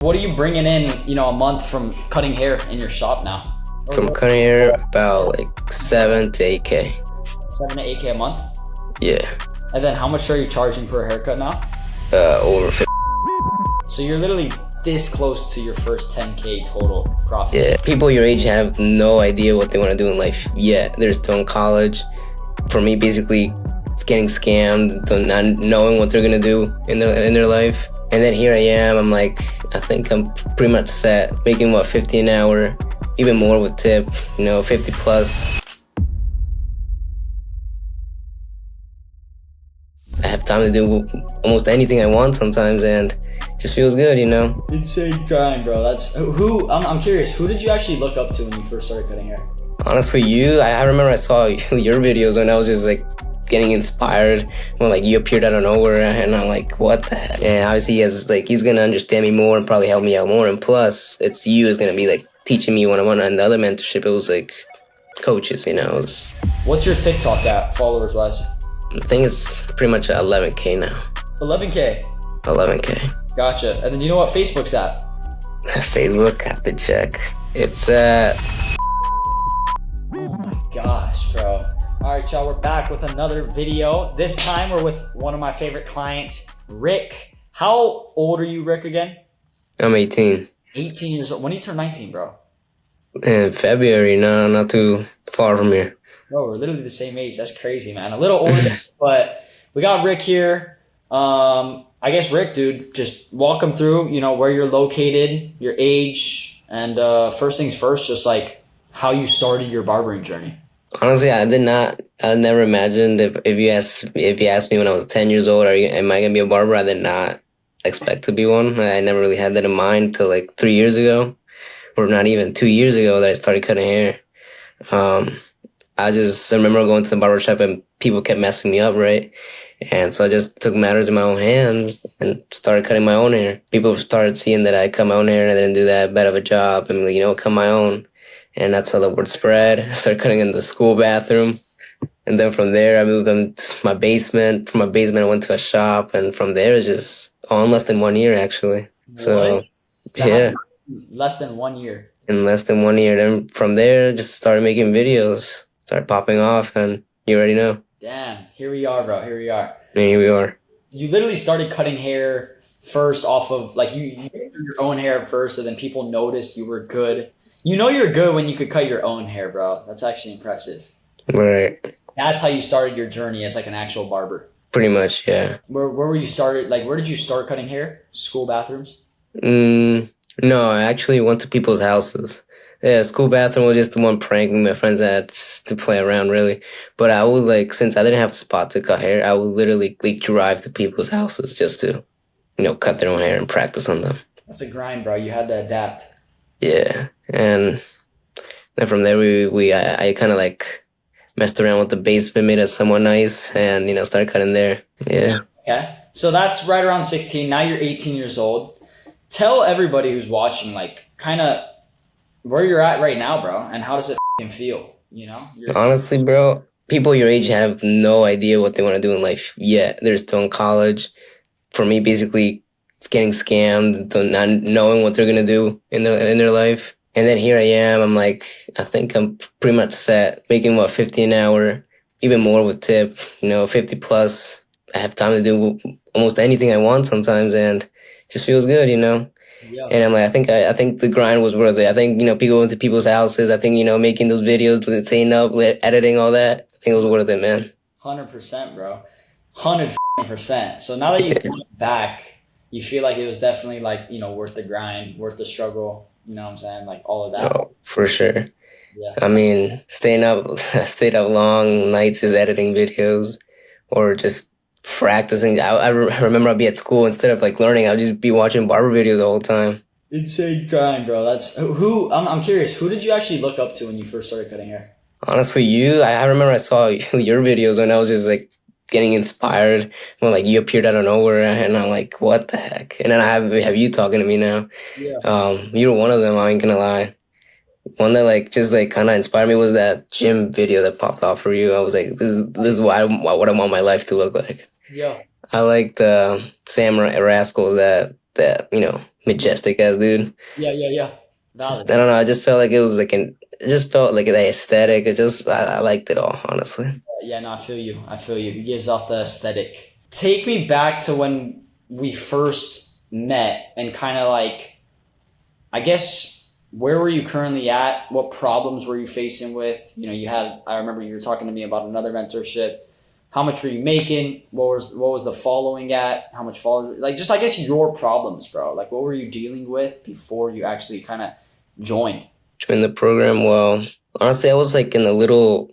What are you bringing in, a month from cutting hair in your shop now? From cutting hair, about like 7 to 8K. 7 to 8K a month? Yeah. And then how much are you charging per haircut now? Over 50. So you're literally this close to your first 10K total profit. Yeah. People your age have no idea what they want to do in life yet. They're still in college. For me, basically, it's getting scammed, not knowing what they're gonna do in their life. And then here I am. I'm like, I think I'm pretty much set, making what, 50 an hour, even more with tip. 50 plus. I have time to do almost anything I want sometimes, and it just feels good, Insane grind, bro. That's I'm curious, who did you actually look up to when you first started cutting hair? Honestly, I remember I saw your videos when I was just like getting inspired when like you appeared out of nowhere, and I'm like, what the heck? And obviously he's gonna understand me more and probably help me out more, and plus it's you is gonna be like teaching me one-on-one. And the other mentorship, it was like coaches, What's your TikTok at, followers wise? I think it's pretty much 11K now. 11K? 11K. Gotcha. And then you know what Facebook's at? Facebook, I have to check. It's at... Oh my gosh, bro. All right, y'all, we're back with another video. This time we're with one of my favorite clients, Rick. How old are you, Rick, again? I'm 18. 18 years old. When do you turn 19, bro? In February, no, not too far from here. Bro, we're literally the same age. That's crazy, man. A little older, but we got Rick here. I guess, Rick, dude, just walk him through, where you're located, your age, and first things first, just like how you started your barbering journey. Honestly, I never imagined if you asked me when I was 10 years old, am I gonna be a barber? I did not expect to be one. I never really had that in mind till like 3 years ago, or not even 2 years ago that I started cutting hair. I just remember going to the barber shop and people kept messing me up, right? And so I just took matters in my own hands and started cutting my own hair. People started seeing that I cut my own hair and I didn't do that bad of a job, and cut my own. And that's how the word spread. I started cutting in the school bathroom. And then from there, I moved into my basement. From my basement, I went to a shop. And from there, it's just all in less than 1 year, actually. So, yeah. Less than 1 year. In less than 1 year. Then from there, just started making videos. Started popping off, and you already know. Damn. Here we are, bro. Here we are. And here we are. You literally started cutting hair first off of, like, you did your own hair at first, and then people noticed you were good. You're good when you could cut your own hair, bro. That's actually impressive. Right. That's how you started your journey as like an actual barber. Pretty much, yeah. Where were you started? Like, where did you start cutting hair? School bathrooms? No, I actually went to people's houses. Yeah, school bathroom was just the one pranking my friends at just to play around, really. But I would since I didn't have a spot to cut hair, I would literally drive to people's houses just to, cut their own hair and practice on them. That's a grind, bro. You had to adapt. Yeah, and then from there I kind of messed around with the basement, made it somewhat nice, and started cutting there. Yeah. Okay, so that's right around 16. Now you're 18 years old. Tell everybody who's watching, kind of where you're at right now, bro, and how does it feel? Honestly, bro, people your age have no idea what they want to do in life yet. They're still in college. For me, basically, it's getting scammed, not knowing what they're gonna do in their life. And then here I am. I'm like, I think I'm pretty much set, making what, 50 an hour, even more with tip. 50 plus. I have time to do almost anything I want sometimes, and it just feels good, Yeah. And I'm like, I think the grind was worth it. I think people going to people's houses. I think making those videos, setting up, editing, all that. I think it was worth it, man. 100%, bro. 100%. So now that you look back, you feel like it was definitely worth the grind, worth the struggle. You know what I'm saying? Like all of that. Oh, for sure. Yeah. I mean, stayed up long nights just editing videos or just practicing. I remember I'd be at school, instead of learning, I'd just be watching barber videos the whole time. Insane grind, bro. That's I'm curious, who did you actually look up to when you first started cutting hair? Honestly, I remember I saw your videos when I was just getting inspired when you appeared out of nowhere, and I'm like, what the heck? And then I have you talking to me now. Yeah. You were one of them, I ain't gonna lie. One that just kind of inspired me was that gym video that popped off for you. I was like, this is what I want my life to look like. Yeah. I like the samurai rascals that majestic ass dude. Yeah, yeah, yeah. Just Valid. I don't know. I just felt like it was like it just felt like the aesthetic. I liked it all, honestly. Yeah, no, I feel you. I feel you. It gives off the aesthetic. Take me back to when we first met and kind of like, I guess, where were you currently at? What problems were you facing with? You had, I remember you were talking to me about another mentorship. How much were you making? What was the following at? How much followers? Like, just, I guess, your problems, bro. Like, what were you dealing with before you actually kind of joined? Joined the program. Well, honestly, I was like in a little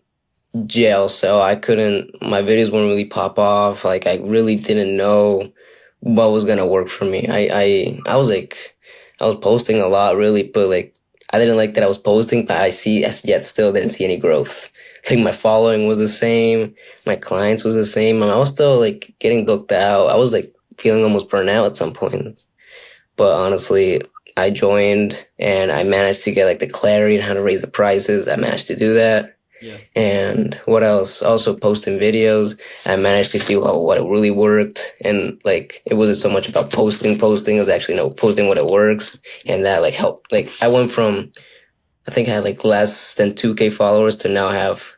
jail cell. I couldn't. My videos wouldn't really pop off. Like I really didn't know what was gonna work for me. I was like, I was posting a lot, really, but like I didn't like that I was posting, but I yet still didn't see any growth. I think my following was the same, my clients was the same, and I was still like getting booked out. I was like feeling almost burnt out at some point. But honestly, I joined and I managed to get like the clarity on how to raise the prices. I managed to do that. Yeah. And what else? Also posting videos. I managed to see what it really worked. And like, it wasn't so much about posting. It was actually, posting what it works. And that like helped. Like, I went from, I think I had like less than 2K followers to now have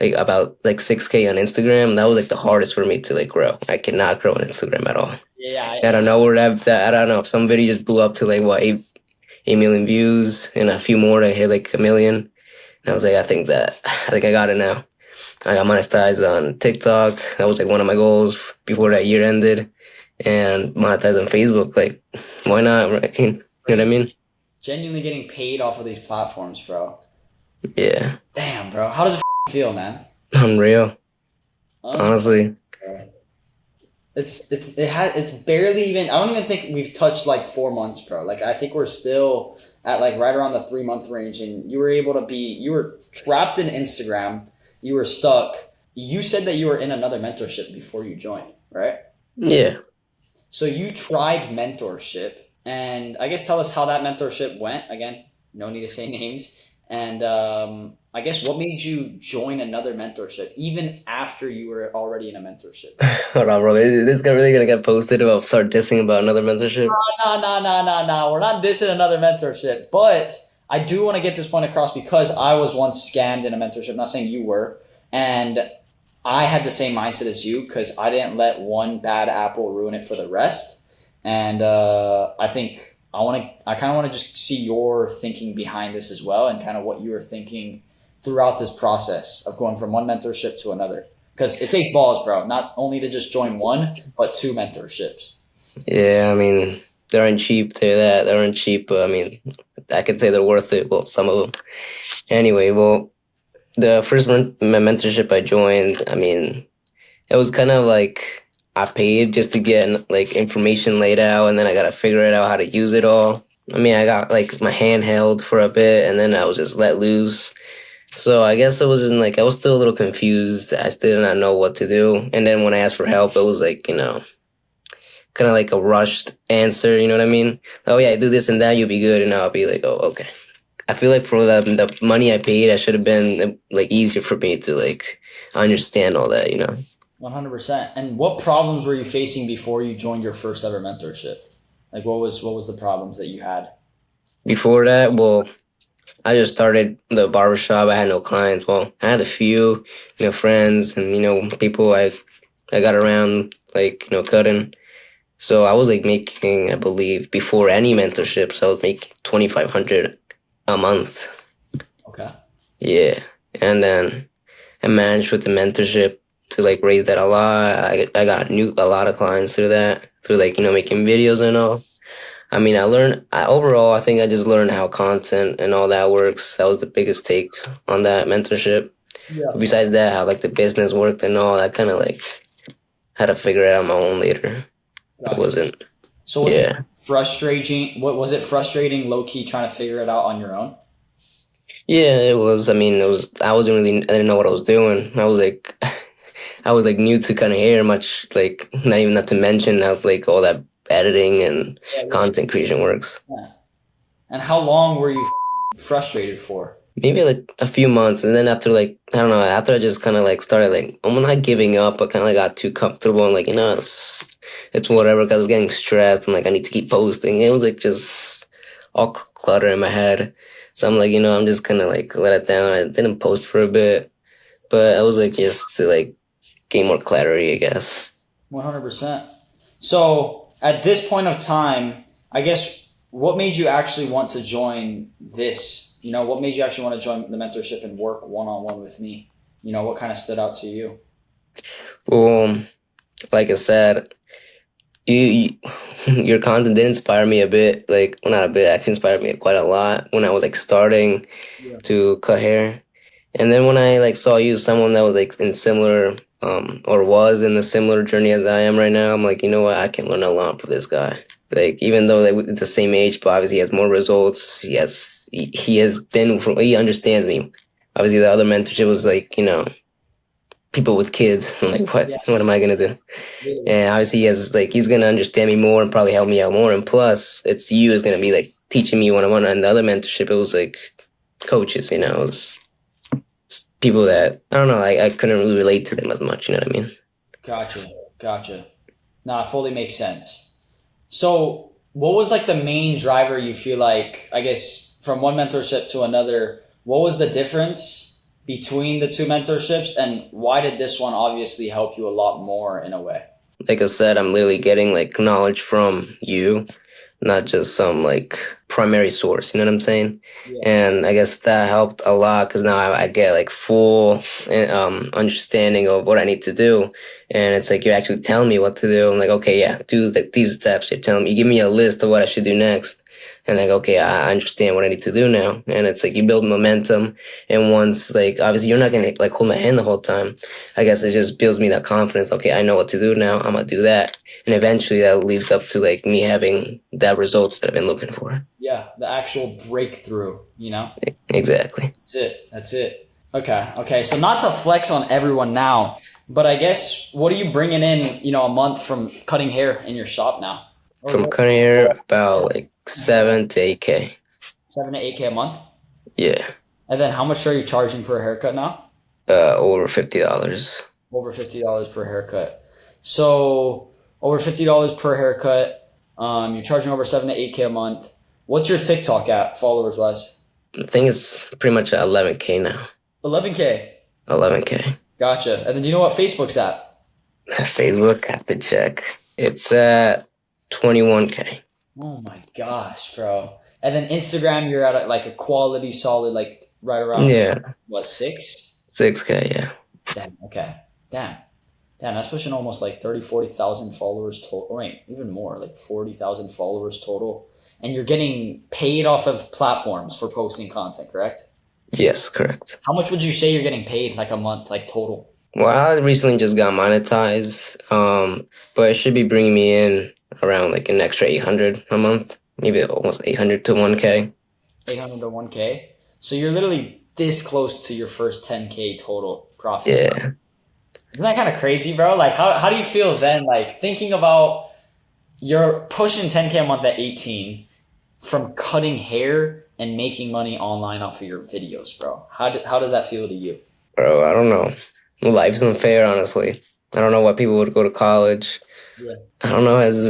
like about like 6K on Instagram. That was like the hardest for me to like grow. I cannot grow on Instagram at all. Yeah, I don't know where I don't know. Some video just blew up to like what, 8 million views and a few more to hit like a million. And I was like, I think I got it now. I got monetized on TikTok. That was like one of my goals before that year ended. And monetized on Facebook. Like, why not? Right? You know what I mean? genuinely getting paid off of these platforms, bro. Yeah. Damn, bro. How does it feel, man? Unreal. Um, Honestly. it's barely even. I don't even think we've touched like 4 months, bro. Like, I think we're still at like right around the 3 month range, and you were able to be. You were trapped in Instagram. You were stuck. You said that you were in another mentorship before you joined, right? Yeah. So you tried mentorship, and I guess tell us how that mentorship went. Again, no need to say names. And I guess what made you join another mentorship even after you were already in a mentorship? Hold on, bro. Is this guy really gonna get posted if I start dissing about another mentorship? No, no, no, no, no. We're not dissing another mentorship, but I do want to get this point across because I was once scammed in a mentorship. I'm not saying you were, and I had the same mindset as you because I didn't let one bad apple ruin it for the rest. And I think I kind of want to just see your thinking behind this as well, and kind of what you were thinking throughout this process of going from one mentorship to another. Because it takes balls, bro. Not only to just join one, but two mentorships. Yeah, I mean, they aren't cheap. They aren't cheap, but I mean, I could say they're worth it. Well, some of them. Anyway, well, the first mentorship I joined, I mean, it was kind of like I paid just to get like information laid out, and then I gotta figure it out how to use it all. I mean, I got like my hand held for a bit, and then I was just let loose. So I guess it wasn't like I was still a little confused. I still did not know what to do. And then when I asked for help, it was like, kind of like a rushed answer. You know what I mean? Oh yeah, do this and that, you'll be good. And I'll be like, oh, okay. I feel like for the money I paid, I should have been like easier for me to like understand all that. 100%. And what problems were you facing before you joined your first ever mentorship? Like, what was the problems that you had? Before that, well, I just started the barbershop. I had no clients. Well, I had a few, friends and, people I got around like, cutting. So I was like making, I believe, before any mentorships, I was making 2,500 a month. Okay. Yeah. And then I managed with the mentorship to like raise that a lot. I got a lot of clients through that, through like, making videos and all. I mean, overall, I think I just learned how content and all that works. That was the biggest take on that mentorship. But Yeah. besides that, how like the business worked and all, I kind of like had to figure it out on my own later. It Gotcha. wasn't, So was it yeah. frustrating? What was it frustrating, low key, trying to figure it out on your own? Yeah, it was. I mean, I didn't know what I was doing. I was like new to kind of hair, much like, not to mention how like all that editing and Yeah, yeah, content creation works. yeah. And how long were you frustrated for? Maybe like a few months, and then after like I don't know, after I just kind of like started like I'm not giving up, but kind of like got too comfortable and like it's whatever because I was getting stressed and like I need to keep posting. It was like just all clutter in my head. So I'm like, I'm just gonna like let it down. I didn't post for a bit, but I was like just to like gain more clarity, I guess. 100%. So at this point of time, I guess what made you actually want to join this? What made you actually want to join the mentorship and work one on one with me? What kind of stood out to you? Well, like I said, you your content did inspire me a bit. Like, well, not a bit. Actually, inspired me quite a lot when I was like starting Yeah. to cut hair. And then when I like saw you, someone that was like in similar or was in a similar journey as I am right now, I'm like, you know what, I can learn a lot from this guy. Like even though like, it's the same age, but obviously he has more results. He has been he understands me. Obviously the other mentorship was like, people with kids. I'm like, Yeah. what am I gonna do? Really. And obviously he has like he's gonna understand me more and probably help me out more. And plus it's you is gonna be like teaching me one on one. And the other mentorship it was like coaches, it was people that I don't know, I couldn't really relate to them as much, you know what I mean? Gotcha. Gotcha. No, it fully makes sense. So, what was like the main driver you feel like, I guess, from one mentorship to another? What was the difference between the two mentorships, and why did this one obviously help you a lot more in a way? Like I said, I'm literally getting like knowledge from you, not just some like primary source, you know what I'm saying? Yeah. And I guess that helped a lot because now I get like full understanding of what I need to do. And it's like you're actually telling me what to do. I'm like, okay, yeah, do like these steps. You're telling me, you give me a list of what I should do next. And like, okay, I understand what I need to do now. And it's like you build momentum. And once like, obviously you're not going to like hold my hand the whole time. I guess it just builds me that confidence. Okay, I know what to do now. I'm going to do that. And eventually that leads up to like me having that results that I've been looking for. Yeah, the actual breakthrough. Exactly. That's it. That's it. Okay. Okay. So not to flex on everyone now, but I guess what are you bringing in, a month from cutting hair in your shop now? Or From what? cutting hair, about like 7 to 8K. 7 to 8K a month? Yeah. And then how much are you charging per haircut now? Over $50. Over $50 per haircut. So over $50 per haircut. You're charging over 7 to 8K a month. What's your TikTok at followers wise? I think it's pretty much at 11K now. 11K. 11K. Gotcha. And then do you know what Facebook's at? Facebook, I have to check. It's at 21K. Oh my gosh, bro. And then Instagram, you're at like a quality solid, like right around Yeah, what, 6? 6K, yeah. Damn. Okay. Damn. Damn, that's pushing almost like 30, 40,000 followers total. Wait, even more, like 40,000 followers total. And you're getting paid off of platforms for posting content, correct? Yes, correct. How much would you say you're getting paid like a month, like total? Well, I recently just got monetized, but it should be bringing me in around like an extra 800 a month, maybe almost 800 to 1K. 800 to 1K. So you're literally this close to your first 10K total profit. Yeah. Isn't that kind of crazy, bro? Like, how do you feel then? Like, thinking about you're pushing 10K a month at 18 from cutting hair and making money online off of your videos, bro. How does that feel to you? Bro, I don't know. Life's unfair, honestly. I don't know why people would go to college. Yeah. I don't know, as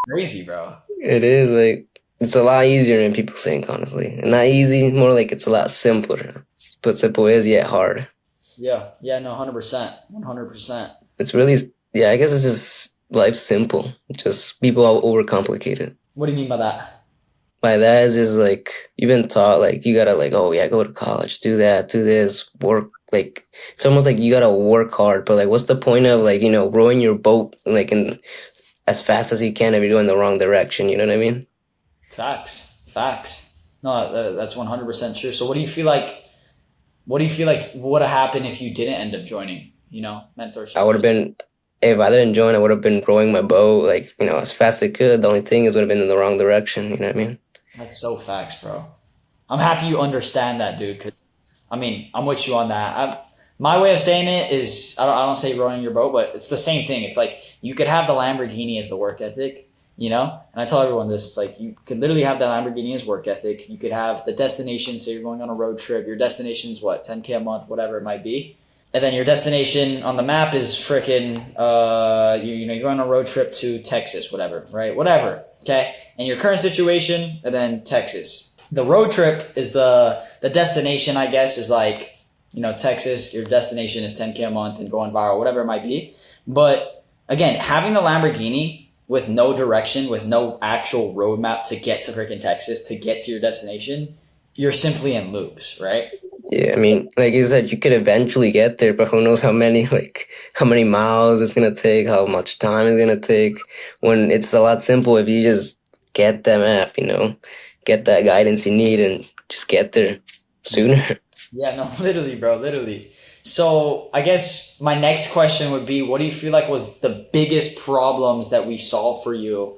Crazy, bro. it is like it's a lot easier than people think, honestly. And not easy, more like it's a lot simpler. But simple is yet hard. Yeah. Yeah, no, 100%. 100%. It's really, yeah, I guess it's just life's simple. Just people are overcomplicate it. What do you mean by that? By that is just like you've been taught like you gotta like, oh yeah, go to college, do that, do this, work like it's almost like you gotta work hard, but like what's the point of like, rowing your boat like in as fast as you can if you're going the wrong direction, you know what I mean? Facts. Facts. No, that's 100% true. So what do you feel like would have happened if you didn't end up joining, I mentorship? would have been if I didn't join, I would have been rowing my boat like, as fast as I could. The only thing is would have been in the wrong direction, you know what I mean? That's so facts, bro. I'm happy you understand that, dude. Cause I mean, I'm with you on that. My way of saying it is, I don't say rowing your boat, but it's the same thing. It's like you could have the Lamborghini as the work ethic, And I tell everyone this. It's like you could literally have the Lamborghini as work ethic. You could have the destination. Say you're going on a road trip. Your destination's what, 10K a month, whatever it might be. and then your destination on the map is freaking you're going on a road trip to Texas, whatever, right? Whatever. Okay. And your current situation, and then Texas. The road trip is the destination, I guess, is like, Texas, your destination is 10K a month and going viral, whatever it might be. But again, having the Lamborghini with no direction, with no actual roadmap to get to freaking Texas, to get to your destination, you're simply in loops, right? Yeah, I mean, like you said, you could eventually get there, but who knows how many miles it's gonna take, how much time it's gonna take. When it's a lot simple if you just get that map, get that guidance you need and just get there sooner. Yeah, no, literally, bro, literally. So I guess my next question would be, what do you feel like was the biggest problems that we solved for you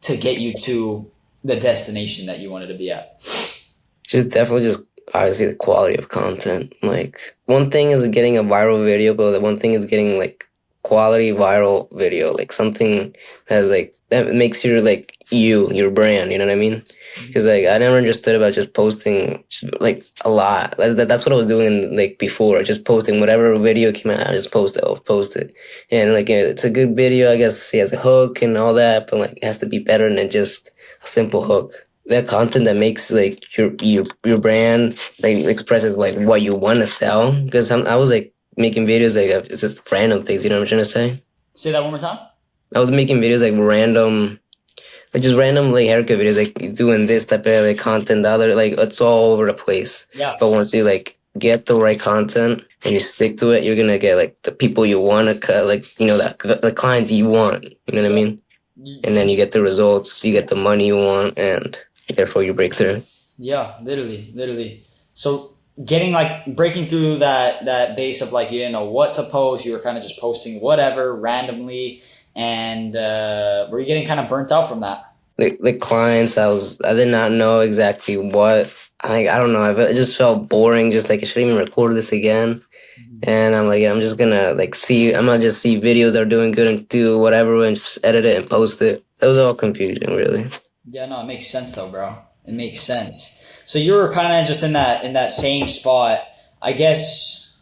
to get you to the destination that you wanted to be at? Just definitely just obviously the quality of content. Like one thing is getting a viral video, but the one thing is getting like quality viral video, like something that's like that makes you like your brand. You know what I mean? Because like I never understood about just posting just, like a lot. That's what I was doing like before, just posting whatever video came out, I just post it, and like it's a good video. I guess it has a hook and all that, but like it has to be better than just a simple hook. That content that makes like your brand like expresses like what you want to sell. Because I was like making videos like it's just random things. You know what I'm trying to say? Say that one more time. I was making videos like random, like just random like haircut videos, like doing this type of like content. The other like it's all over the place. Yeah. But once you like get the right content and you stick to it, you're gonna get like the people you want to cut, like the clients you want. You know what I mean? And then you get the results, you get the money you want, and therefore you break through. Yeah, literally, literally. So getting like breaking through that base of like you didn't know what to post, you were kind of just posting whatever randomly, and were you getting kind of burnt out from that? The clients, I did not know exactly what. I don't know. It just felt boring. Just like I shouldn't even record this again. And I'm like, yeah, I'm just gonna like see. I'm gonna just see videos that are doing good and do whatever and just edit it and post it. It was all confusion, really. Yeah, no, it makes sense though, bro. It makes sense. So you were kind of just in that same spot, I guess,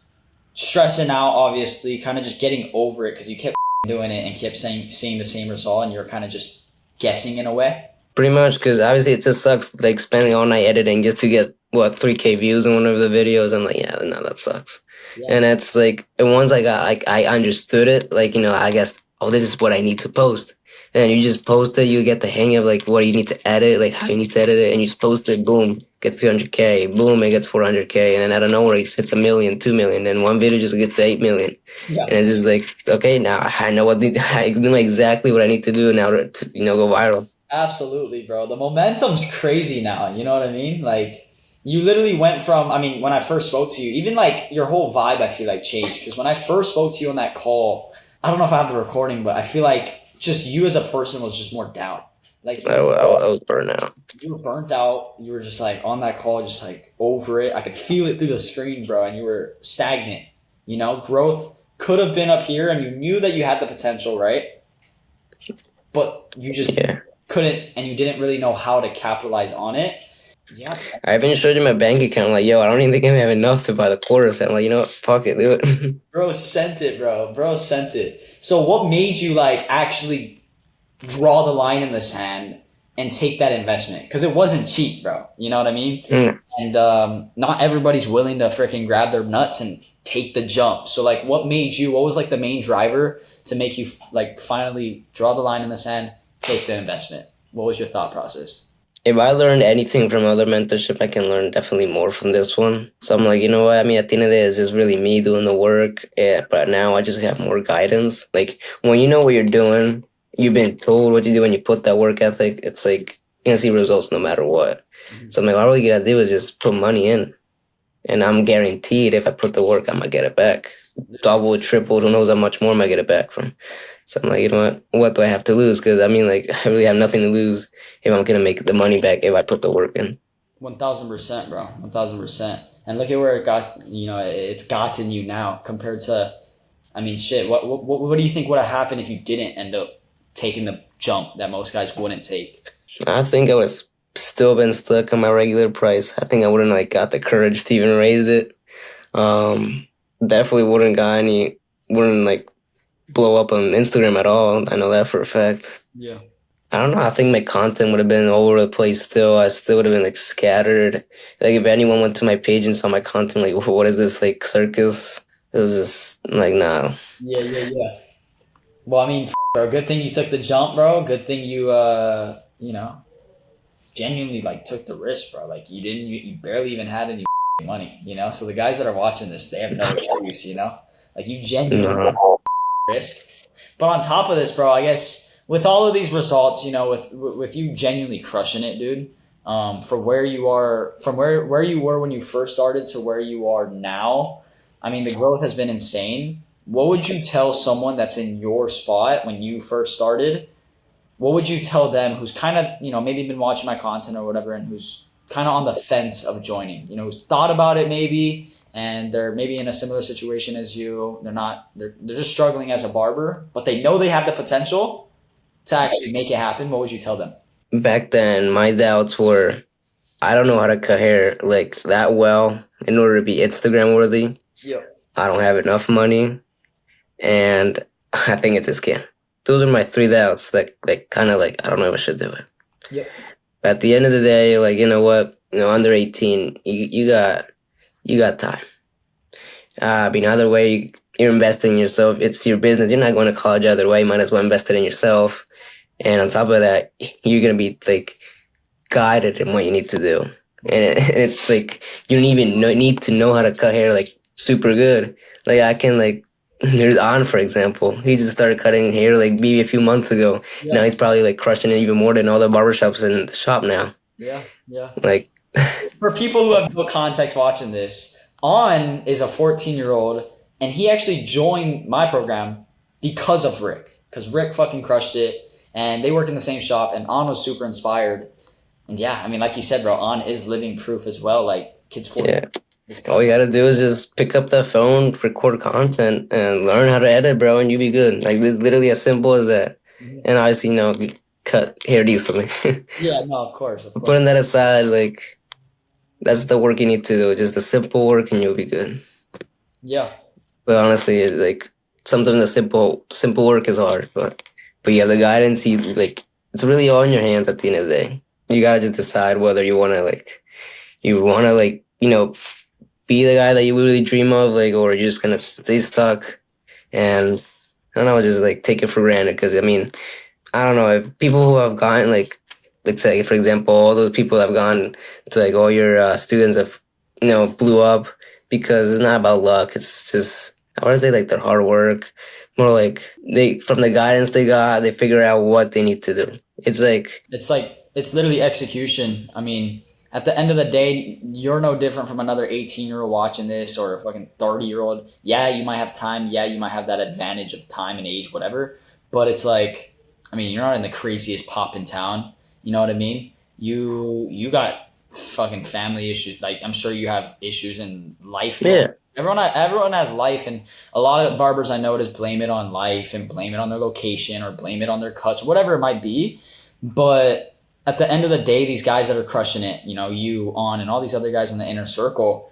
stressing out, obviously, kind of just getting over it because you kept doing it and kept seeing the same result, and you're kind of just guessing in a way. Pretty much, because obviously it just sucks like spending all night editing just to get what 3K views on one of the videos. I'm like, yeah, no, that sucks. Yeah. And it's like, and once I got like I understood it, like I guess, oh, this is what I need to post. And you just post it, you get the hang of like what you need to edit, like how you need to edit it, and you just post it, boom, gets 200K, boom, it gets 400K, and then out of nowhere it hits 1 million, 2 million, and one video just gets to 8 million. Yeah. And it's just like, okay, now I know I know exactly what I need to do now to go viral. Absolutely, bro. The momentum's crazy now. You know what I mean? Like, you literally went from, I mean, when I first spoke to you, even like your whole vibe, I feel like changed. Because when I first spoke to you on that call, I don't know if I have the recording, but I feel like just you as a person was just more down. Like, I was burnt out. you were burnt out. You were just like on that call, just like over it. I could feel it through the screen, bro. And you were stagnant. Growth could have been up here and you knew that you had the potential, right? But you just Yeah. couldn't, and you didn't really know how to capitalize on it. Yeah, I even showed you my bank account. Like, yo, I don't even think I have enough to buy the quarter set. I'm like, you know what? Fuck it, do it. bro sent it, bro. Bro sent it. So what made you like actually draw the line in the sand and take that investment? Because it wasn't cheap, bro. You know what I mean? Mm. And not everybody's willing to freaking grab their nuts and take the jump. So like, what was like the main driver to make you like finally draw the line in the sand, take the investment? What was your thought process? If I learned anything from other mentorship, I can learn definitely more from this one. So I'm like, you know what? I mean, at the end of the day, it's just really me doing the work. Yeah, but now I just have more guidance. Like when you know what you're doing, you've been told what you do and you put that work ethic, it's like you're gonna see results no matter what. So I'm like, all you gotta do is just put money in. And I'm guaranteed if I put the work, I'm gonna get it back. Double, triple, who knows how much more I'm gonna get it back from. So I'm like, you know what do I have to lose? Because I mean, like, I really have nothing to lose if I'm gonna make the money back if I put the work in. 1000%, bro. 1000%. And look at where it got, it's gotten you now compared to, I mean, shit. What do you think would have happened if you didn't end up taking the jump that most guys wouldn't take? I think I would have still been stuck on my regular price. I think I wouldn't like got the courage to even raise it. Um, Definitely wouldn't like blow up on Instagram at all. I know that for a fact. Yeah. I don't know. I think my content would have been all over the place still. I still would have been like scattered. Like if anyone went to my page and saw my content, like, what is this like circus? This is like, nah. Yeah, yeah, yeah. Well, I mean, bro, good thing you took the jump, bro. Good thing you, genuinely like took the risk, bro. Like you barely even had any money, So the guys that are watching this, they have no excuse. Like you genuinely No. risk. But on top of this, bro, I guess with all of these results, with you genuinely crushing it, dude. For where you are, from where you were when you first started to where you are now, I mean, the growth has been insane. What would you tell someone that's in your spot when you first started? What would you tell them who's kind of, maybe been watching my content or whatever, and who's kind of on the fence of joining, who's thought about it maybe, and they're maybe in a similar situation as you. They're just struggling as a barber, but they know they have the potential to actually make it happen. What would you tell them? Back then, my doubts were I don't know how to cut hair like that well in order to be Instagram worthy. Yep. I don't have enough money, and I think it's a scam. Those are my three doubts. That kind of like I don't know if I should do it. Yep. But at the end of the day, like you know what, under 18, you got time. I mean, either way, you're investing in yourself. It's your business. You're not going to college either way. You might as well invest it in yourself. And on top of that, you're gonna be like guided in what you need to do. It's like you don't even need to know how to cut hair like super good. Like I can like there's On for example. He just started cutting hair like maybe a few months ago. Now Yeah. he's probably like crushing it even more than all the barbershops in the shop now. Yeah. Yeah. Like For people who have no context watching this, On is a 14-year-old, and he actually joined my program because of Rick. Because Rick fucking crushed it, and they work in the same shop, and On was super inspired. And yeah, I mean, like you said, bro, On is living proof as well. Like, kids 14. yeah. All you gotta do is just pick up that phone, record content, and learn how to edit, bro, and you be good. Like this, literally as simple as that. And obviously, cut hair decently. Yeah, no, of course, of course. Putting that aside, like that's the work you need to do. Just the simple work, and you'll be good. Yeah. But honestly, it's like sometimes the simple work is hard. But you have the guidance. You like it's really all in your hands at the end of the day. You gotta just decide whether you wanna be the guy that you really dream of, like, or you're just gonna stay stuck. And I don't know, just like take it for granted. Because I mean, I don't know if people who have gone like, let's say for example, all those people that have gone to like all your students have blew up because it's not about luck. It's just I want to say like their hard work, more like they from the guidance they got, they figure out what they need to do. It's It's it's literally execution. I mean, at the end of the day, you're no different from another 18-year-old watching this or a fucking 30-year-old. Yeah, you might have time. Yeah, you might have that advantage of time and age, whatever. But it's like, I mean, you're not in the craziest pop in town. You know what I mean? You got fucking family issues. Like I'm sure you have issues in life. yeah. Everyone has life, and a lot of barbers I notice blame it on life and blame it on their location or blame it on their cuts, whatever it might be. But at the end of the day, these guys that are crushing it, you On and all these other guys in the inner circle,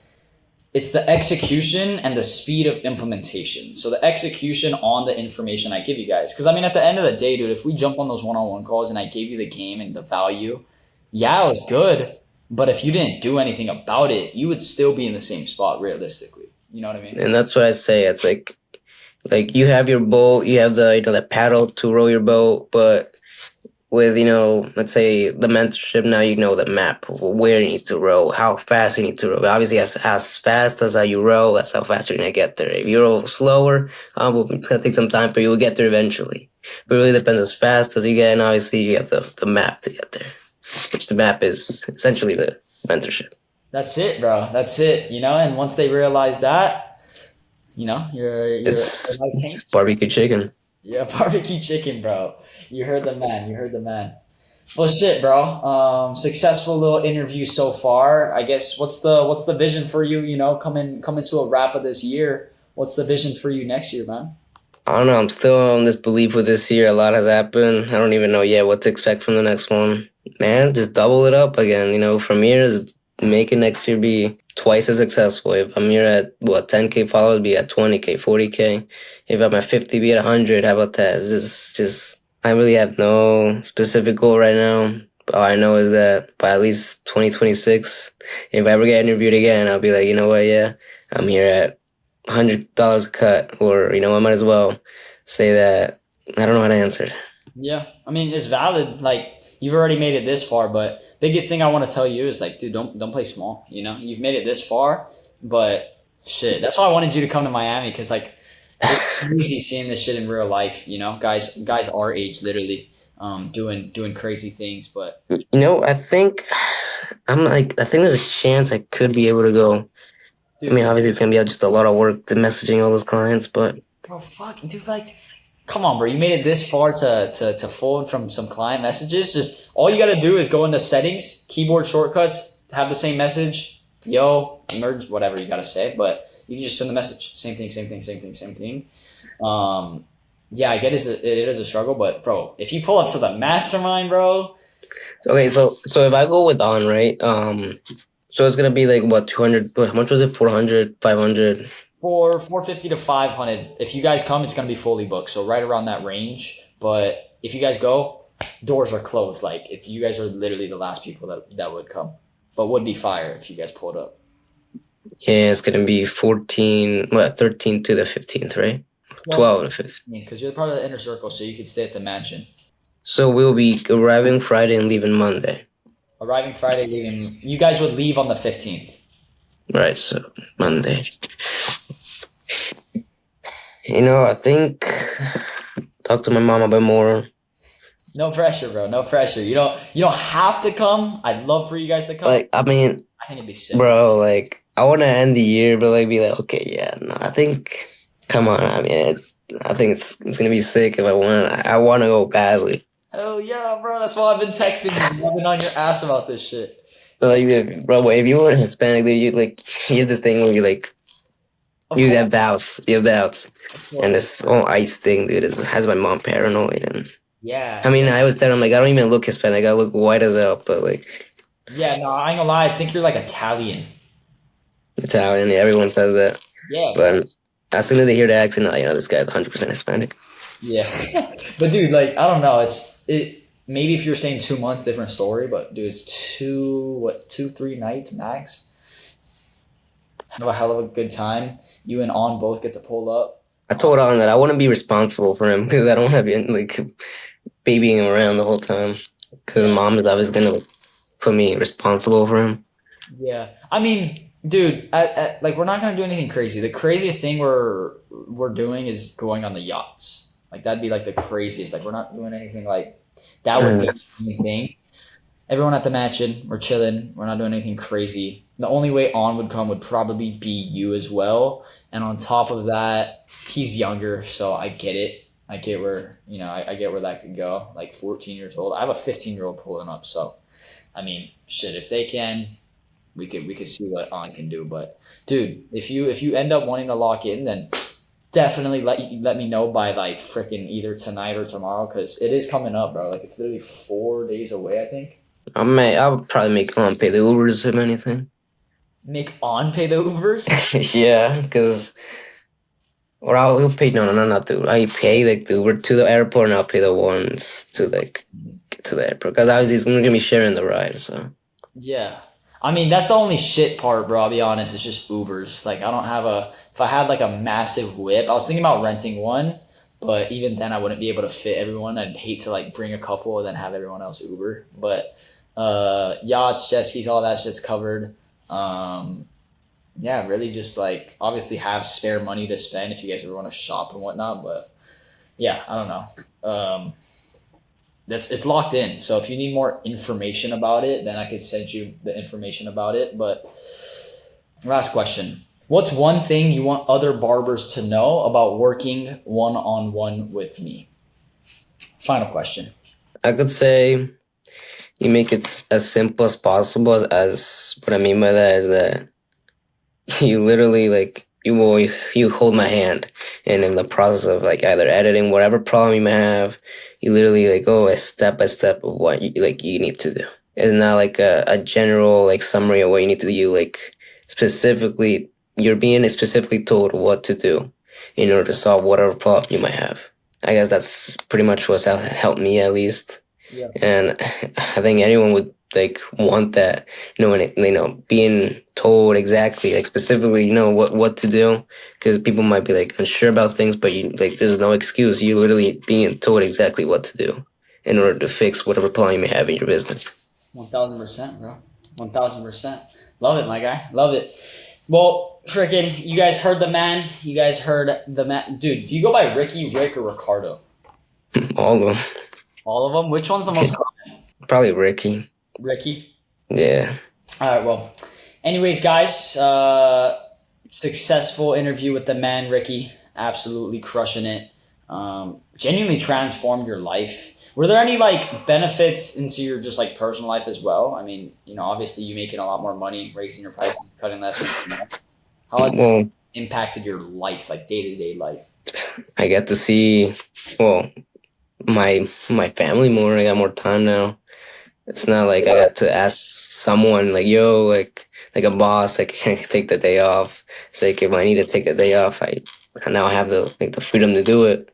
it's the execution and the speed of implementation. So the execution on the information I give you guys. Because I mean, at the end of the day, dude, if we jump on those one-on-one calls and I gave you the game and the value, yeah, it was good. But if you didn't do anything about it, you would still be in the same spot realistically. You know what I mean? And that's what I say. It's like you have your boat, you have the the paddle to row your boat, but with let's say the mentorship, now you know the map where you need to row, how fast you need to row. Obviously, as fast as how you row, that's how fast you're gonna get there. If you row slower, well, it's gonna take some time, but you will get there eventually. But it really depends as fast as you get, and obviously you have the map to get there, which the map is essentially the mentorship. That's it, bro. That's it. And once they realize that, your It's life changes. barbecue chicken. Yeah, barbecue chicken, bro. You heard the man. You heard the man. Well, shit, bro. Successful little interview so far. I guess what's the vision for you? Coming to a wrap of this year. What's the vision for you next year, man? I don't know. I'm still on this belief with this year. A lot has happened. I don't even know yet what to expect from the next one. Man, just double it up again. From here is make it next year be twice as successful. If I'm here at what 10K followers, be at 20K, 40K. If I'm at 50, be at 100. How about that? It's just I really have no specific goal right now. All I know is that by at least 2026, if I ever get interviewed again, I'll be like, you know what? Yeah, I'm here at $100 a cut, or I might as well say that I don't know how to answer. Yeah, I mean it's valid. Like you've already made it this far, but biggest thing I want to tell you is like, dude, don't play small. You know, you've made it this far, but shit, that's why I wanted you to come to Miami because like it's easy seeing this shit in real life. You know, guys our age literally doing crazy things. But I think I think there's a chance I could be able to go. I mean, dude, obviously it's gonna be just a lot of work to messaging all those clients, but bro, fuck, dude, like. Come on, bro. You made it this far to fold from some client messages. Just all you got to do is go into settings, keyboard shortcuts, have the same message, yo, merge, whatever you got to say. But you can just send the message. Same thing, same thing, same thing, same thing. Yeah, I get it is a struggle, but bro, if you pull up to the mastermind, bro. okay. So if I go with on right, so it's gonna be like what 200? How much was it? 400, 500. For 450 to 500, if you guys come, it's going to be fully booked. So right around that range. But if you guys go, doors are closed. Like if you guys are literally the last people that would come, but would be fire if you guys pulled up. Yeah, it's gonna be 14, what 13 to the 15th, right? 12 12 to 15th. because you're part of the inner circle, so you could stay at the mansion. So we'll be arriving Friday and leaving Monday. Arriving Friday, leaving. You guys would leave on the 15th. Right, so Monday. I think talk to my mom a bit more. No pressure, bro. No pressure. You don't have to come. I'd love for you guys to come. Like, I mean, I think it'd be sick. bro, like, I want to end the year, but like, be like, okay, yeah, no, I think, come on, I mean, I think it's gonna be sick if I want to go badly. Hell yeah, bro. That's why I've been texting you. I've been on your ass about this shit. But like, bro, if you were Hispanic, dude, you have this thing where you like, Of you course, have doubts, you have doubts, of and course. this whole ice thing, dude, has my mom paranoid, and Yeah, I mean, yeah. I always tell him like, I don't even look Hispanic, I look white as hell, but like Yeah, no, I ain't gonna lie. I think you're like Italian. Italian, yeah, everyone says that, Yeah, bro. but as soon as they hear the accent, this guy's 100% Hispanic. Yeah. But dude, like, I don't know. It maybe if you're staying 2 months, different story. But dude, it's 3 nights max. Have a hell of a good time. You and On both get to pull up. I told on that I wouldn't be responsible for him because I don't have to like babying him around the whole time. Because Yeah. mom is always gonna put me responsible for him. Yeah. I mean, dude, like we're not gonna do anything crazy. The craziest thing we're doing is going on the yachts. Like that'd be like the craziest. Like we're not doing anything like that would be anything. Everyone at the mansion, we're chilling. We're not doing anything crazy. The only way On would come would probably be you as well. And on top of that, he's younger, so I get it. I get where I get where that could go. Like 14 years old. I have a 15-year-old pulling up, so I mean, shit. If they can, we could see what On can do. But dude, if you end up wanting to lock in, then definitely let me know by like freaking either tonight or tomorrow because it is coming up, bro. Like it's literally 4 days away, I think. I'll probably make him pay the Ubers if anything. Make On pay the Ubers? Yeah, because he'll pay no not the I pay like the Uber to the airport and I'll pay the ones to like get to the airport because obviously he's gonna be sharing the ride. So Yeah. I mean, that's the only shit part, bro. I'll be honest. It's just Ubers. Like, I don't have if I had like a massive whip, I was thinking about renting one, but even then I wouldn't be able to fit everyone. I'd hate to like bring a couple and then have everyone else Uber. But, yachts, jet skis, all that shit's covered. Um, yeah, really just like obviously have spare money to spend if you guys ever want to shop and whatnot. But yeah, I don't know. It's locked in. So if you need more information about it, then I could send you the information about it. But last question. What's one thing you want other barbers to know about working one-on-one with me? Final question. I could say you make it as simple as possible. As what I mean by that is that you literally like you hold my hand, and in the process of like either editing whatever problem you may have, you literally like go a step by step of what you need to do. It's not like a general like summary of what you need to do. Like specifically, you're being specifically told what to do in order to solve whatever problem you might have. I guess that's pretty much what's helped me at least. Yeah. And I think anyone would like want that, when being told exactly, like specifically, what to do, because people might be like unsure about things, but you like there's no excuse. You literally being told exactly what to do in order to fix whatever problem you may have in your business. 1000%, bro. 1000%. Love it, my guy. Love it. Well, freaking, you guys heard the man. You guys heard the man. Dude, do you go by Ricky, Rick, or Ricardo? All of them. All of them? Which one's the most common? Probably Ricky. Ricky? Yeah. All right, well. Anyways, guys, successful interview with the man, Ricky. Absolutely crushing it. Genuinely transformed your life. Were there any like benefits into your just like personal life as well? I mean, obviously you making a lot more money, raising your price, cutting less. How has it Well, impacted your life, like day to day life? I get to see, well, my family more. I got more time now. It's not like I got to ask someone like, yo, like a boss, like, can I take the day off? It's like if I need to take a day off, I now have the freedom to do it.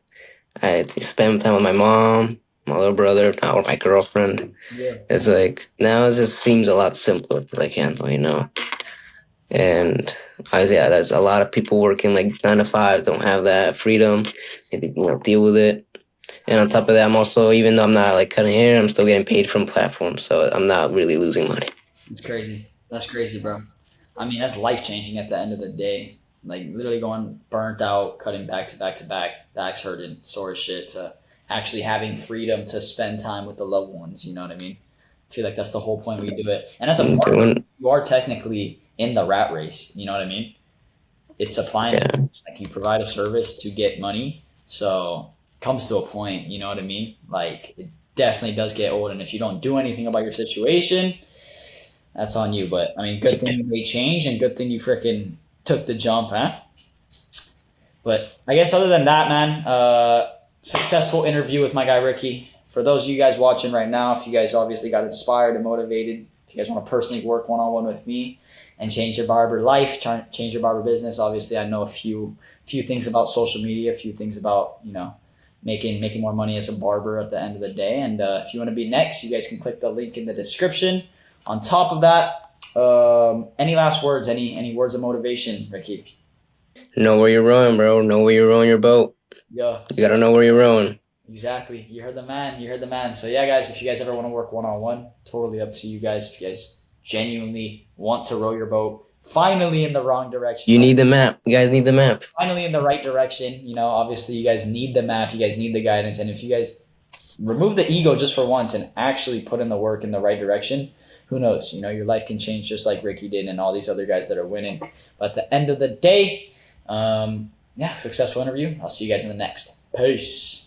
I spend time with my mom, my little brother, now or my girlfriend. Yeah. It's like now it just seems a lot simpler to like handle. And yeah, there's a lot of people working like 9 to 5, don't have that freedom. They deal with it. And on top of that, I'm also, even though I'm not like cutting hair, I'm still getting paid from platforms, so I'm not really losing money. It's crazy. That's crazy, bro. I mean, that's life changing at the end of the day. Like literally going burnt out, cutting back to back to back, backs hurting, sore as shit, to actually having freedom to spend time with the loved ones. You know what I mean? I feel like that's the whole point we do it. And as a I'm barber, doing, you are technically in the rat race. You know what I mean? It's supply and yeah, demand. Like you provide a service to get money. So it comes to a point, you know what I mean? Like it definitely does get old. And if you don't do anything about your situation, that's on you. But I mean, good thing you made change and good thing you freaking took the jump, huh? But I guess other than that, man, successful interview with my guy Ricky. For those of you guys watching right now, if you guys obviously got inspired and motivated, if you guys want to personally work one on one with me and change your barber life, change your barber business, obviously I know a few things about social media, a few things about making more money as a barber at the end of the day. And if you want to be next, you guys can click the link in the description. On top of that, any last words? Any words of motivation, Ricky? know where you're rowing, bro. Know where you're rowing your boat. Yeah. You gotta know where you're rowing. Exactly. You heard the man. You heard the man. So yeah, guys, if you guys ever want to work one on one, totally up to you guys. If you guys genuinely want to row your boat, finally in the wrong direction. You need the map. You guys need the map. Finally in the right direction. Obviously you guys need the map. You guys need the guidance. And if you guys remove the ego just for once and actually put in the work in the right direction, who knows? Your life can change just like Ricky did and all these other guys that are winning. But at the end of the day, yeah, successful interview. I'll see you guys in the next. Peace.